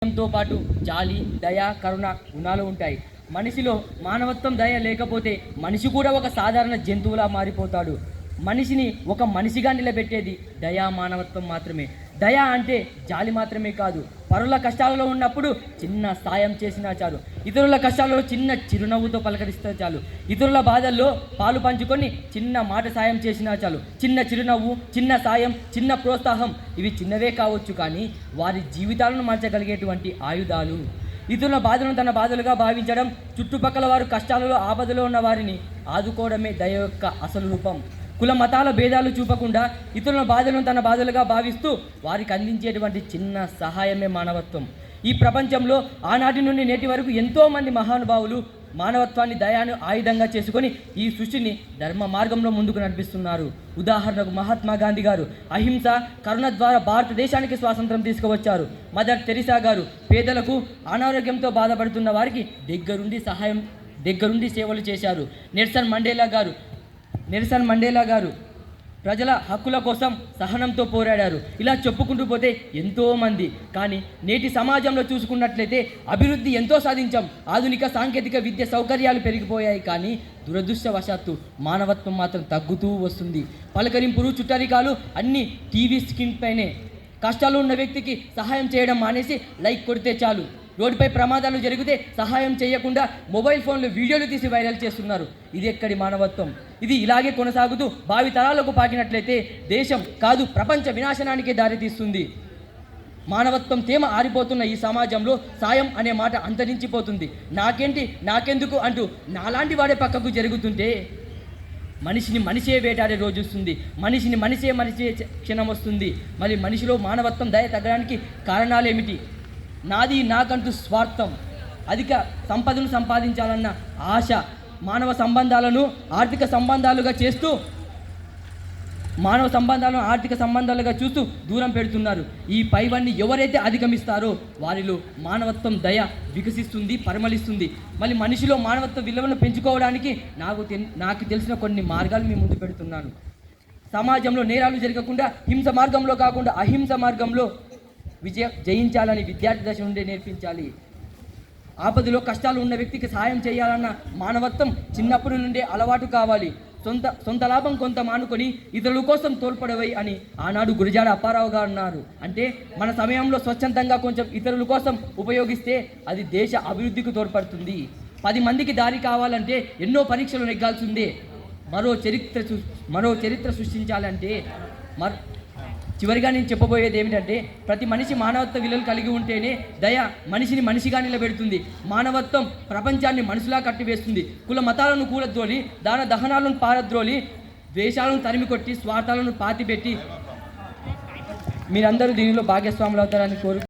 తో పాటు జాలి, దయ, కరుణ గుణాలు ఉంటాయి. మనిషిలో మానవత్వం, దయ లేకపోతే మనిషి కూడా ఒక సాధారణ జంతువులా మారిపోతాడు. మనిషిని ఒక మనిషిగా నిలబెట్టేది దయా, మానవత్వం మాత్రమే. దయ అంటే జాలి మాత్రమే కాదు, పరుల కష్టాలలో ఉన్నప్పుడు చిన్న సాయం చేసినా చాలు, ఇతరుల కష్టాలలో చిన్న చిరునవ్వుతో పలకరిస్తే చాలు, ఇతరుల బాధల్లో పాలు పంచుకొని చిన్న మాట సాయం చేసినా చాలు. చిన్న చిరునవ్వు, చిన్న సాయం, చిన్న ప్రోత్సాహం ఇవి చిన్నవే కావచ్చు, కానీ వారి జీవితాలను మార్చగలిగేటువంటి ఆయుధాలు. ఇతరుల బాధలను తన బాధలుగా భావించడం, చుట్టుపక్కల వారు కష్టాలలో ఆపదలో ఉన్న వారిని ఆదుకోవడమే దయ యొక్క అసలు రూపం. కుల మతాల భేదాలు చూపకుండా ఇతరుల బాధలను తన బాధలుగా భావిస్తూ వారికి అందించేటువంటి చిన్న సహాయమే మానవత్వం. ఈ ప్రపంచంలో ఆనాటి నుండి నేటి వరకు ఎంతోమంది మహానుభావులు మానవత్వాన్ని, దయాను ఆయుధంగా చేసుకొని ఈ సృష్టిని ధర్మ మార్గంలో ముందుకు నడిపిస్తున్నారు. ఉదాహరణకు మహాత్మా గాంధీ గారు అహింస, కరుణ ద్వారా భారతదేశానికి స్వాతంత్రం తీసుకువచ్చారు. మదర్ తెరిసా గారు పేదలకు, అనారోగ్యంతో బాధపడుతున్న వారికి దగ్గరుండి సేవలు చేశారు. నెల్సన్ మండేలా గారు ప్రజల హక్కుల కోసం సహనంతో పోరాడారు. ఇలా చెప్పుకుంటూ పోతే ఎంతోమంది. కానీ నేటి సమాజంలో చూసుకున్నట్లయితే అభివృద్ధి ఎంతో సాధించాం, ఆధునిక సాంకేతిక విద్య సౌకర్యాలు పెరిగిపోయాయి, కానీ దురదృష్టవశాత్తు మానవత్వం మాత్రం తగ్గుతూ వస్తుంది. పలకరింపులు, చుట్టరికాలు అన్నీ టీవీ స్క్రీన్ పైనే. కష్టాలు ఉన్న వ్యక్తికి సహాయం చేయడం మానేసి లైక్ కొడితే చాలు. రోడ్డుపై ప్రమాదాలు జరిగితే సహాయం చేయకుండా మొబైల్ ఫోన్లో వీడియోలు తీసి వైరల్ చేస్తున్నారు. ఇది ఎక్కడి మానవత్వం? ఇది ఇలాగే కొనసాగుతూ భావి తరాలకు పాకినట్లయితే దేశం కాదు, ప్రపంచ వినాశనానికే దారితీస్తుంది. మానవత్వం తేమ ఆరిపోతున్న ఈ సమాజంలో సాయం అనే మాట అంతరించిపోతుంది. నాకేంటి, నాకెందుకు అంటూ నాలాంటి వాడే పక్కకు జరుగుతుంటే మనిషిని మనిషే వేటాడే రోజు వస్తుంది. మనిషే క్షణం వస్తుంది. మరి మనిషిలో మానవత్వం, దయ తగ్గడానికి కారణాలేమిటి? నాది, నాకంటూ స్వార్థం, అధిక సంపదను సంపాదించాలన్న ఆశ, మానవ సంబంధాలను ఆర్థిక సంబంధాలుగా చూస్తూ దూరం పెడుతున్నారు. ఈ పైవన్నీ ఎవరైతే అధిగమిస్తారో వారిలో మానవత్వం, దయ వికసిస్తుంది, పరిమళిస్తుంది. మళ్ళీ మనిషిలో మానవత్వ విలువలను పెంచుకోవడానికి నాకు తెలిసిన కొన్ని మార్గాలు మీ ముందు పెడుతున్నాను. సమాజంలో నేరాలు జరగకుండా హింస మార్గంలో కాకుండా అహింస మార్గంలో జయించాలని విద్యార్థి దశ నుండే నేర్పించాలి. ఆపదలో కష్టాలు ఉన్న వ్యక్తికి సహాయం చేయాలన్న మానవత్వం చిన్నప్పటి నుండే అలవాటు కావాలి. సొంత లాభం కొంత మానుకొని ఇతరుల కోసం తోడ్పడవై అని ఆనాడు గురజాడ అప్పారావు గారు అన్నారు. అంటే మన సమయంలో స్వచ్ఛందంగా కొంచెం ఇతరుల కోసం ఉపయోగిస్తే అది దేశ అభివృద్ధికి తోడ్పడుతుంది. 10 మందికి దారి కావాలంటే ఎన్నో పరీక్షలు నెగ్గాల్సిందే. మరో చరిత్ర సృష్టించాలంటే చివరిగా నేను చెప్పబోయేది ఏమిటంటే, ప్రతి మనిషి మానవత్వ విలువలు కలిగి ఉంటేనే దయ మనిషిని మనిషిగా నిలబెడుతుంది. మానవత్వం ప్రపంచాన్ని మనుషులా కట్టివేస్తుంది. కుల మతాలను కూలద్రోలి, దాన దహనాలను పారద్రోలి, ద్వేషాలను తరిమికొట్టి, స్వార్థాలను పాతిపెట్టి మీరందరూ దీనిలో భాగస్వాములు అవుతారని కోరు